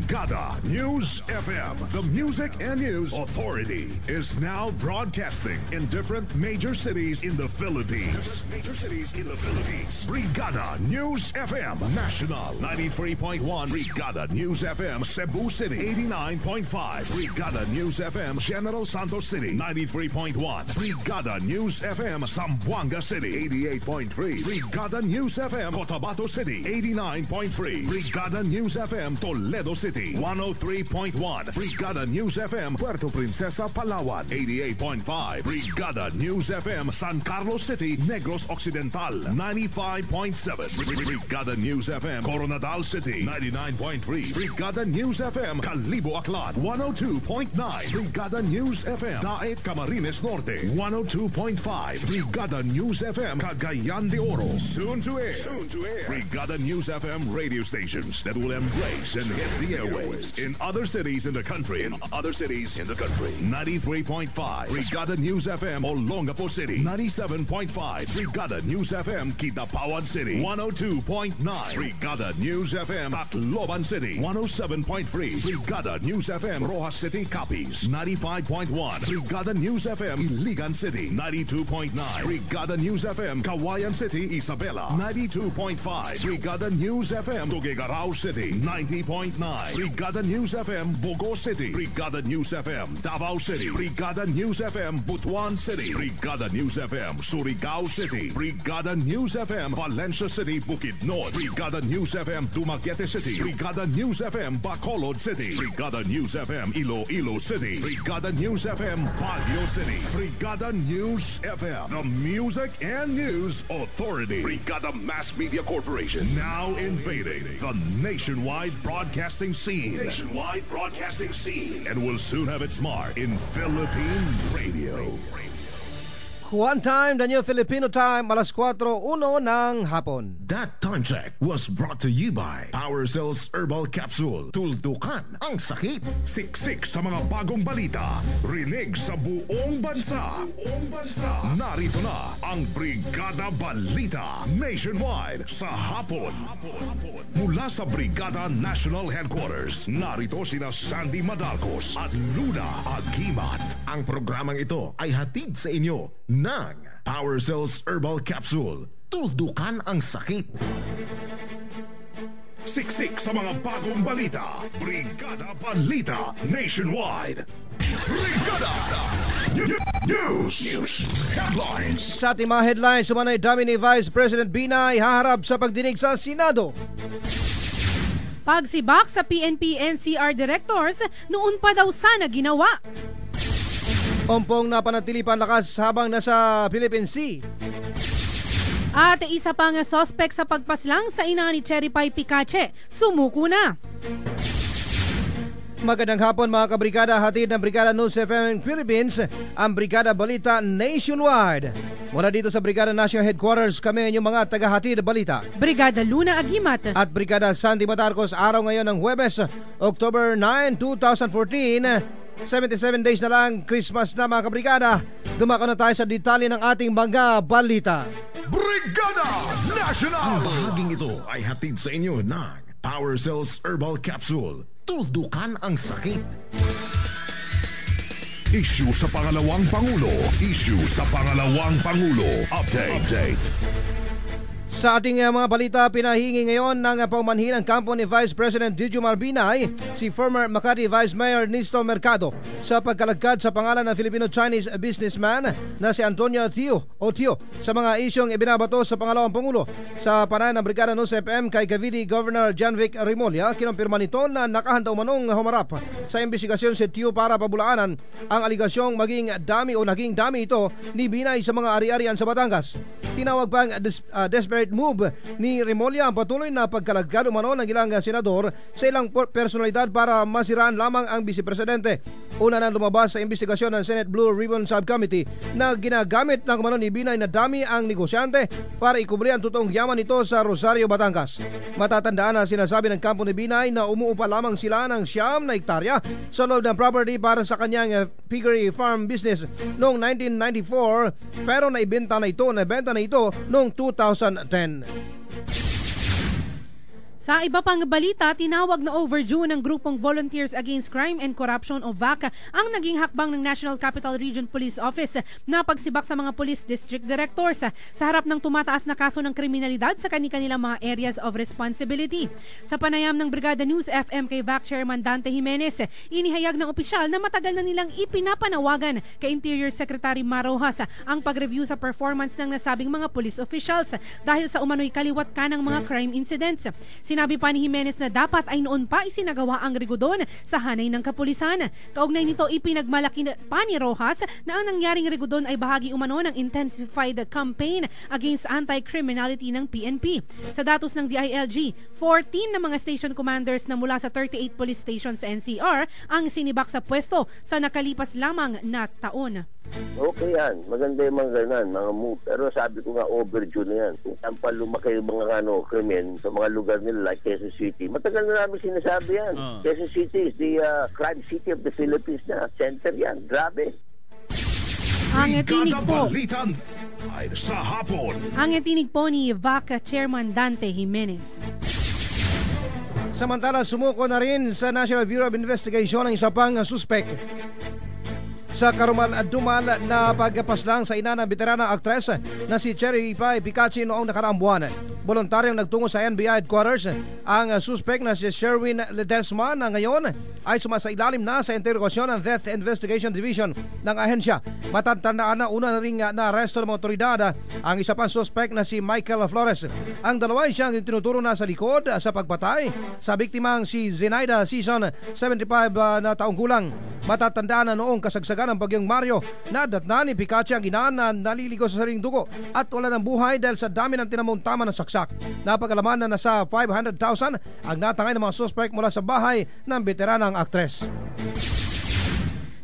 Brigada News FM, the music and news authority, is now broadcasting in different major cities in the Philippines. Brigada News FM National 93.1, Brigada News FM Cebu City 89.5, Brigada News FM General Santos City 93.1, Brigada News FM Zamboanga City 88.3, Brigada News FM Cotabato City 89.3, Brigada News FM Toledo City 103.1, Brigada News FM Puerto Princesa Palawan 88.5, Brigada News FM San Carlos City Negros Occidental 95.7, Brigada News FM Coronadal City 99.3, Brigada News FM Calibo Aklan 102.9, Brigada News FM Daet Camarines Norte 102.5, Brigada News FM Cagayan de Oro. Soon to air. Brigada News FM radio stations that will embrace and hit the airwaves in other cities in the country. 93.5, Brigada News FM Olongapo City 97.5, Brigada News FM Kidapawan City 102.9, Brigada News FM Tacloban City 107.3, Brigada News FM Rojas City Capiz 95.1, Brigada News FM Iligan City 92.9, Brigada News FM Kawayan City Isabela 92.5, Brigada News FM Tuguegarao City 90.9, Brigada News FM Bogo City, Brigada News FM Davao City, Brigada News FM Butuan City, Brigada News FM Surigao City, Brigada News FM Valencia City Bukidnon, Brigada News FM Dumaguete City, Brigada News FM Bacolod City, Brigada News FM Iloilo City, Brigada News FM Baguio City, Brigada News FM, the music and news authority. Brigada Mass Media Corporation, now invading the nationwide broadcasting scene. And will soon have its mark in Philippine radio. One time, the new Filipino time, alas 4:01 ng hapon. That time check was brought to you by Power Cells Herbal Capsule. Tuldukan ang sakit. Siksik sa mga bagong balita. Rinig sa buong bansa. Narito na ang Brigada Balita Nationwide sa hapon. Mula sa Brigada National Headquarters, narito sina Sandy Madarcos at Luna Agimat. Ang programang ito ay hatid sa inyo ng Power Cells Herbal Capsule. Tuldukan ang sakit. Siksik sa mga bagong balita. Brigada Balita Nationwide. Brigada News Headlines. Sa ating mga headlines, sumanay dami ni Vice President Binay haharap sa pagdinig sa Senado. Pagsibak sa PNP-NCR directors, noon pa daw sana ginawa. Ompong napanatili pa ang lakas habang nasa Philippine Sea. At isa pang suspect sa pagpaslang sa ina ni Cherry Pie Picache, sumuko na. Magandang hapon mga kabrigada, hatid ng Brigada News FM Philippines, ang Brigada Balita Nationwide. Mula dito sa Brigada National Headquarters, kami inyong mga tagahatid balita. Brigada Luna Agimat at Brigada Sandy Madarcos, araw ngayon ng Huwebes, October 9, 2014. 77 days na lang, Christmas na mga kabrigada. Dumako na tayo sa detalye ng ating mga balita. Brigada National! Ang bahaging ito ay hatid sa inyo ng Power Cells Herbal Capsule. Tuldukan ang sakit. Issue sa pangalawang Pangulo. Update. Sa ating mga balita, pinahingi ngayon ng paumanhin ang kampo ni Vice President Jujomar Binay si former Makati Vice Mayor Nisto Mercado sa pagkalagkad sa pangalan ng Filipino-Chinese businessman na si Antonio Tio sa mga isyong ibinabato sa pangalawang Pangulo. Sa panayam ng Brigada News FM kay Cavite Governor Janvic Remulla, kinumpirma nito na nakahanda umanong humarap sa imbestigasyon si Tio para pabulaanan ang aligasyong naging dami ito ni Binay sa mga ari-arian sa Batangas. Tinawag pa ang desperate move ni Remulla ang patuloy na pagkalagkad umano ng ilang senador sa ilang personalidad para masiraan lamang ang vice-presidente. Una nang lumabas sa investigasyon ng Senate Blue Ribbon Subcommittee na ginagamit ng umano ni Binay na dami ang negosyante para ikubli ang totoong yaman nito sa Rosario, Batangas. Matatandaan na sinasabi ng kampo ni Binay na umuupa lamang sila ng 9 na hektarya sa loob ng property para sa kanyang piggery farm business noong 1994, pero nabenta na ito noong 2010. Sa iba pang balita, tinawag na overdue ng grupong Volunteers Against Crime and Corruption o VAC ang naging hakbang ng National Capital Region Police Office na pagsibak sa mga police district directors sa harap ng tumataas na kaso ng kriminalidad sa kanilang mga areas of responsibility. Sa panayam ng Brigada News FM kay VAC Chairman Dante Jimenez, inihayag ng opisyal na matagal na nilang ipinapanawagan kay Interior Secretary Marojas ang pag-review sa performance ng nasabing mga police officials dahil sa umano'y kaliwat ka ng mga crime incidents. Sinabi pa ni Jimenez na dapat ay noon pa isinagawa ang rigodon sa hanay ng kapulisan. Kaugnay nito, ipinagmalaki pa ni Rojas na ang nangyaring rigodon ay bahagi umano ng intensified campaign against anti-criminality ng PNP. Sa datos ng DILG, 14 na mga station commanders na mula sa 38 police stations sa NCR ang sinibak sa pwesto sa nakalipas lamang na taon. Okay yan. Maganda yung mga ganun, mga move. Pero sabi ko nga, overdue na yan. Kung saan pa lumaki yung mga krimen sa mga lugar nila like Quezon City. Matagal na namin sinasabi yan. Quezon City is the crime city of the Philippines na. Center yan. Grabe. Ang tinig po. Ay sa hapon. Ang tinig po ni VAC Chairman Dante Jimenez. Samantala, sumuko na rin sa National Bureau of Investigation ang isa pang suspect sa karumal-dumal na pagpaslang sa ina ng veteranang aktres na si Cherry Pie Picache noong nakaraang buwan. Voluntaryong nagtungo sa NBI headquarters ang suspect na si Sherwin Ledesma na ngayon ay sumasailalim na sa interogasyon ng Death Investigation Division ng ahensya. Matatandaan na una na rin na aresto ng mga otoridad ang isa pang suspect na si Michael Flores. Ang dalawa ay siyang tinuturo na sa likod sa pagpatay sa biktimang si Zenaida Season, 75 na taong gulang. Matatandaan na noong kasagsagan ng Bagyong Mario na datna ni Picache ang ina na naliligo sa sariling dugo at wala ng buhay dahil sa dami ng tinamong tama ng saksak. Napag-alaman na nasa 500,000 ang natangay ng mga suspect mula sa bahay ng veteranang aktres.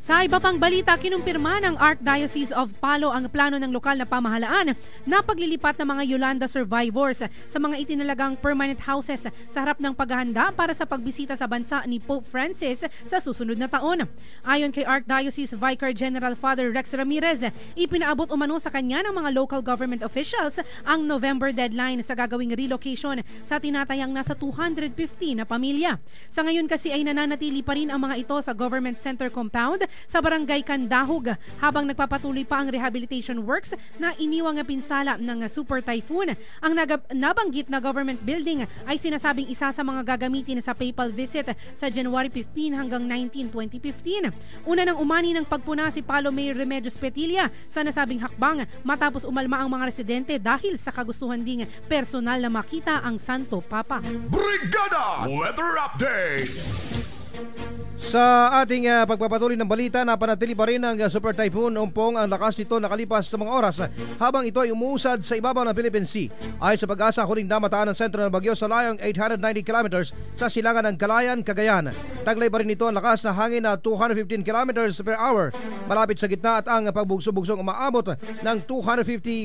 Sa iba pang balita, kinumpirma ng Archdiocese of Palo ang plano ng lokal na pamahalaan na paglilipat ng mga Yolanda survivors sa mga itinalagang permanent houses sa harap ng paghahanda para sa pagbisita sa bansa ni Pope Francis sa susunod na taon. Ayon kay Archdiocese Vicar General Father Rex Ramirez, ipinaabot umano sa kanya ng mga local government officials ang November deadline sa gagawing relocation sa tinatayang nasa 250 na pamilya. Sa ngayon kasi ay nananatili pa rin ang mga ito sa government center compound sa Barangay Candahog habang nagpapatuloy pa ang rehabilitation works na iniwang pinsala ng Super Typhoon. Ang nabanggit na government building ay sinasabing isa sa mga gagamitin sa papal visit sa January 15 hanggang 19, 2015. Una nang umani ng pagpuna si Palo Mayor Remedios Petilla sa nasabing hakbang matapos umalma ang mga residente dahil sa kagustuhan ding personal na makita ang Santo Papa. Brigada Weather Update. Sa ating pagpapatuloy ng balita, napanatili pa rin ang Super Typhoon Umpong ang lakas nito nakalipas sa mga oras habang ito ay umuusad sa ibabaw ng Philippine Sea. Ay sa pag-asa, huling namataan ng sentro ng bagyo sa layong 890 kilometers sa silangan ng Calayan, Cagayan. Taglay pa rin ito ang lakas na hangin na 215 kilometers per hour. Malapit sa gitna at ang pagbugso-bugsong umaabot ng 250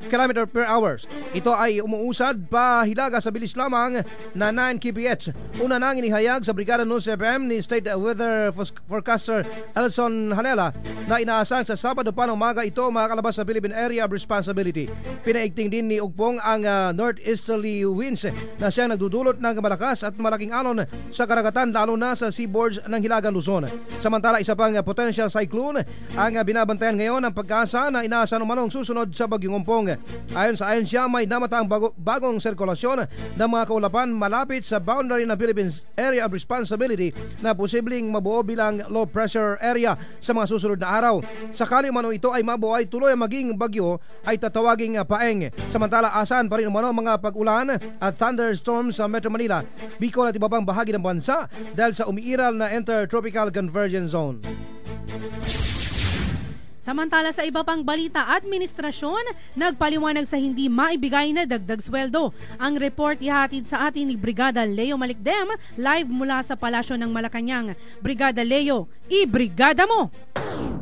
kilometer per hours. Ito ay umuusad pa hilaga sa bilis lamang na 9 kph. Una nang inihayag sa Brigada News FM ni State Weather Forecaster Elson Hanela na inaasang sa Sabado pa ng umaga ito makakalabas sa Philippine Area of Responsibility. Pinaigting din ni Ugpong ang northeasterly winds na siyang nagdudulot ng malakas at malaking alon sa karagatan lalo na sa seaboards ng Hilagang Luzon. Samantala, isa pang potential cyclone ang binabantayan ngayon ng Pag-asa na inaasahan umanong susunod sa Bagyong Umpong. Ayon sa ahensya, may namataang bagong sirkulasyon ng mga kaulapan malapit sa boundary ng Philippines Area of Responsibility na posibleng mabuo bilang low pressure area sa mga susunod na araw. Sakali umano ito ay mabuo ay tuloy maging bagyo ay tatawaging paeng. Samantala, asahan pa rin umano mga pag-ulan at thunderstorms sa Metro Manila, Bicol at iba pang bahagi ng bansa dahil sa umiiral na intertropical convergence zone. Samantala sa iba pang balita, administrasyon nagpaliwanag sa hindi maibigay na dagdag sweldo. Ang report ihatid sa atin ni Brigada Leo Malikdem live mula sa Palasyo ng Malacanang. Brigada Leo, i-brigada mo!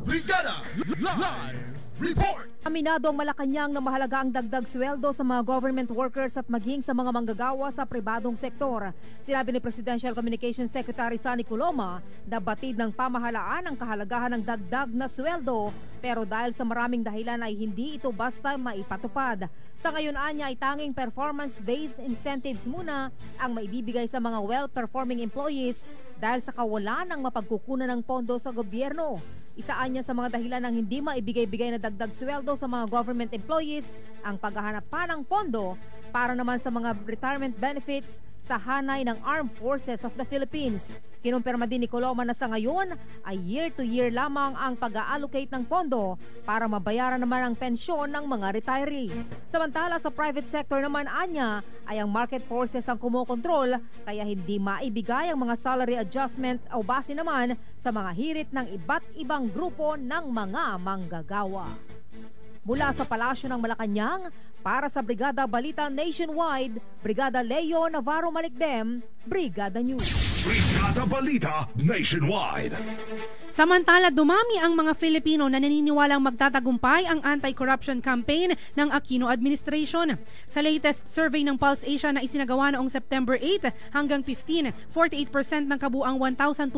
Brigada Live! report! Aminado ang Malacanang na mahalaga ang dagdag sweldo sa mga government workers at maging sa mga manggagawa sa pribadong sektor. Sinabi ni Presidential Communications Secretary Sonny Coloma na batid ng pamahalaan ang kahalagahan ng dagdag na sweldo, pero dahil sa maraming dahilan ay hindi ito basta maipatupad. Sa ngayon anya ay tanging performance-based incentives muna ang maibibigay sa mga well-performing employees dahil sa kawalan ng mapagkukunan ng pondo sa gobyerno. Isaan niya sa mga dahilan ng hindi maibigay-bigay na dagdag sweldo sa mga government employees ang paghahanap pa ng pondo para naman sa mga retirement benefits sa hanay ng Armed Forces of the Philippines. Kinumpirma din ni Coloma na sa ngayon ay year-to-year lamang ang pag-allocate ng pondo para mabayaran naman ang pensyon ng mga retiree. Samantala sa private sector naman anya ay ang market forces ang kumokontrol kaya hindi maibigay ang mga salary adjustment o base naman sa mga hirit ng iba't ibang grupo ng mga manggagawa. Mula sa Palasyo ng Malacanang, para sa Brigada Balita Nationwide, Brigada Leo Navarro Malikdem, Brigada News. Brigada Balita Nationwide. Samantala, dumami ang mga Filipino na naniniwalang magtatagumpay ang anti-corruption campaign ng Aquino administration. Sa latest survey ng Pulse Asia na isinagawa noong September 8 hanggang 15, 48% ng kabuang 1,200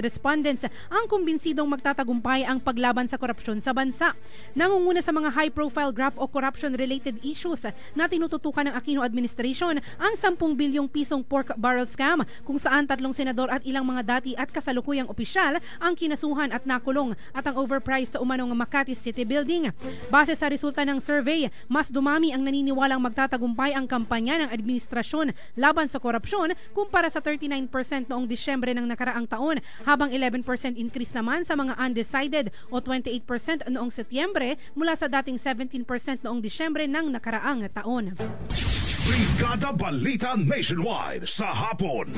respondents ang kumbinsidong magtatagumpay ang paglaban sa korupsyon sa bansa. Nangunguna sa mga high-profile graft o corruption-related issues na tinututukan ng Aquino administration ang 10 bilyong pisong pork barrel scam kung saan 3 senador at ilang mga dati at kasalukuyang opisyal ang kinasuhan at nakulong at ang overpriced umanong Makati City Building. Base sa resulta ng survey, mas dumami ang naniniwalang magtatagumpay ang kampanya ng administrasyon laban sa korupsyon kumpara sa 39% noong Disyembre ng nakaraang taon, habang 11% increase naman sa mga undecided o 28% noong Setyembre mula sa dating 17% noong Disyembre ng nakaraang taon. Brigada Balita Nationwide sa hapon.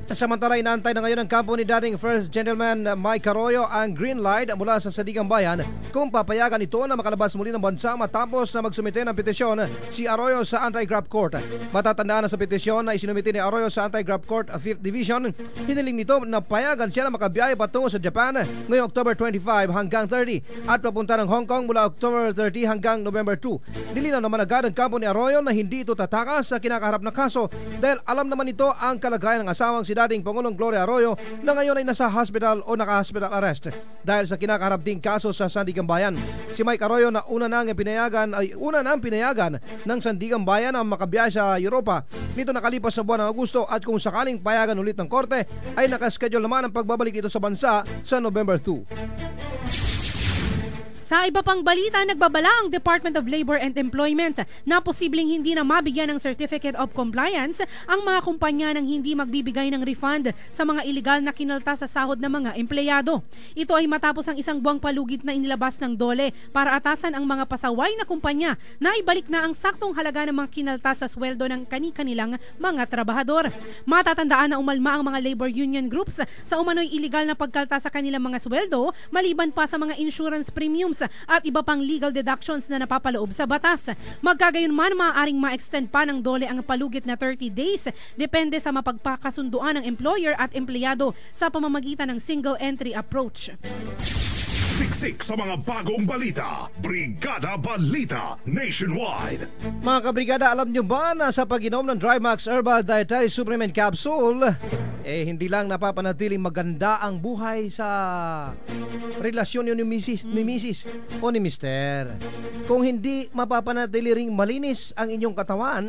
Samantala, inaantay na ngayon ng kampo ni dating First Gentleman Mike Arroyo ang green light mula sa Sandigan Bayan kung papayagan ito na makalabas muli ng bansa matapos na magsumite ng petisyon si Arroyo sa Anti-Graft Court. Matatandaan na sa petisyon na isinumite ni Arroyo sa Anti-Graft Court 5th Division, hiniling nito na payagan siya na makabiyahe patungo sa Japan ngayong October 25 hanggang 30 at papunta ng Hong Kong mula October 30 hanggang November 2. Nilinaw naman agad ng kampo ni Arroyo na hindi ito tatakas sa kinakaharap na kaso dahil alam naman ito ang kalagayan ng asawang si dating Pangulong Gloria Arroyo na ngayon ay nasa hospital o naka-hospital arrest dahil sa kinakaharap ding kaso sa Sandigan Bayan. Si Mike Arroyo na una nang pinayagan ng Sandigan Bayan ang makabiyahe sa Europa nito nakalipas na buwan ng Agosto at kung sakaling payagan ulit ng korte ay nakaschedule naman ang pagbabalik ito sa bansa sa November 2. Sa iba pang balita, nagbabala ang Department of Labor and Employment na posibleng hindi na mabigyan ng Certificate of Compliance ang mga kumpanya nang hindi magbibigay ng refund sa mga iligal na kinalta sa sahod ng mga empleyado. Ito ay matapos ang isang buwang palugit na inilabas ng DOLE para atasan ang mga pasaway na kumpanya na ibalik na ang saktong halaga ng mga kinalta sa sweldo ng kani-kanilang mga trabahador. Matatandaan na umalma ang mga labor union groups sa umano'y iligal na pagkalta sa kanilang mga sweldo maliban pa sa mga insurance premiums at iba pang legal deductions na napapaloob sa batas. Magkagayon man, maaaring ma-extend pa ng DOLE ang palugit na 30 days depende sa mapagpakasunduan ng employer at empleyado sa pamamagitan ng single entry approach. Siksik sa mga bagong balita. Brigada Balita Nationwide. Mga kabrigada, alam nyo ba na sa pag-inom ng Drymax Herbal Dietary Supplement Capsule, hindi lang napapanatiling maganda ang buhay sa relasyon ni Mrs. o ni Mr. Kung hindi mapapanatili ring malinis ang inyong katawan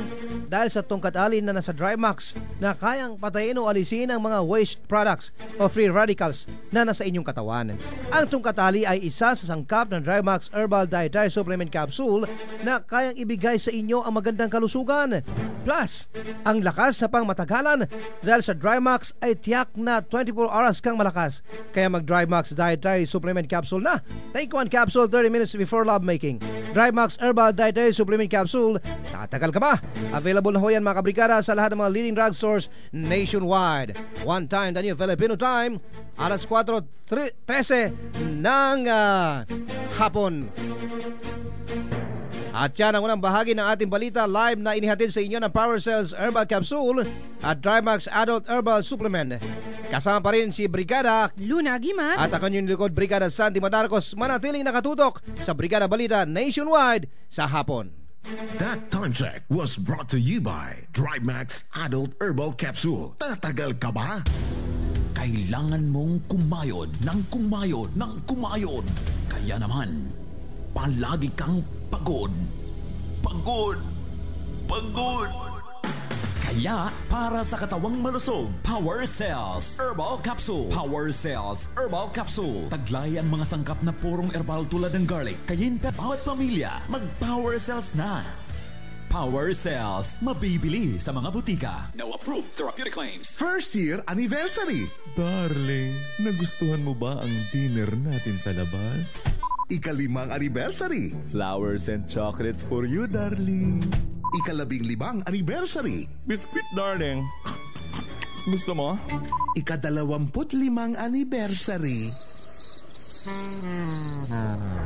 dahil sa tungkat alin na nasa Drymax na kayang patayin o alisin ang mga waste products o free radicals na nasa inyong katawan. Ang tungkat alin ay isa sa sangkap ng Drymax Herbal Dietary Supplement Capsule na kayang ibigay sa inyo ang magandang kalusugan. Plus, ang lakas sa pangmatagalan dahil sa Drymax ay tiyak na 24 hours kang malakas. Kaya mag-Drymax Dietary Supplement Capsule na. Take 1 capsule 30 minutes before lovemaking. Drymax Herbal Dietary Supplement Capsule. Nakatagal ka ba? Available na ho yan mga kabrigada sa lahat ng mga leading drugstores nationwide. One time, the new Filipino time, alas 4:13 ng hapon. At yan ang unang bahagi ng ating balita live na inihatid sa inyo ng Power Cells Herbal Capsule at Drymax Adult Herbal Supplement. Kasama pa rin si Brigada Luna Aguiman at ang kanyang likod Brigada Santi Matarcos, manatiling nakatutok sa Brigada Balita Nationwide sa hapon. That time check was brought to you by Drymax Adult Herbal Capsule. Tatagal ka ba? Kailangan mong kumayod ng kumayod ng kumayod. Kaya naman, palagi kang pagod. Pagod. Pagod. Kaya, para sa katawang malusog, Power Cells Herbal Capsule. Power Cells Herbal Capsule. Taglay ang mga sangkap na purong herbal tulad ng garlic, cayenne pepper. Bawat pamilya, mag-Power Cells na. Power Cells, mabibili sa mga butika. No approved therapeutic claims. First year anniversary. Darling, nagustuhan mo ba ang dinner natin sa labas? Ika-5 anniversary. Flowers and chocolates for you, darling. Ika-15 anniversary. Biscuit, darling. Gusto mo? Ika-25 anniversary.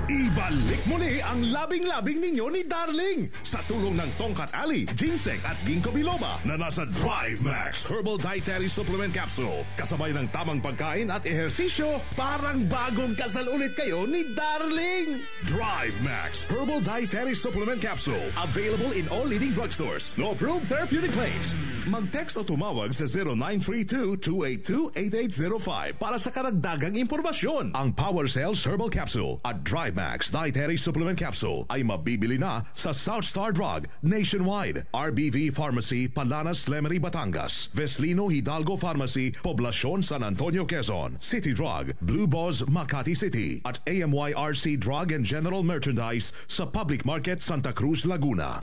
Ibalik muli ang labing-labing ninyo ni Darling sa tulong ng Tongkat Ali, Ginseng at Ginkgo biloba na nasa Drive Max Herbal Dietary Supplement Capsule. Kasabay ng tamang pagkain at ehersisyo, parang bagong kasal ulit kayo ni Darling. Drive Max Herbal Dietary Supplement Capsule. Available in all leading drugstores. No approved therapeutic claims. Mag-text o tumawag sa 0932-282-8805 para sa karagdagang impormasyon. Ang Power Cells Herbal Capsule at Drymax Dietary Supplement Capsule ay mabibili na sa South Star Drug nationwide, RBV Pharmacy, Palanas, Lemery, Batangas, Veslino Hidalgo Pharmacy, Poblacion, San Antonio, Quezon, City Drug, Blue Boss, Makati City, at AMYRC Drug and General Merchandise sa Public Market, Santa Cruz, Laguna.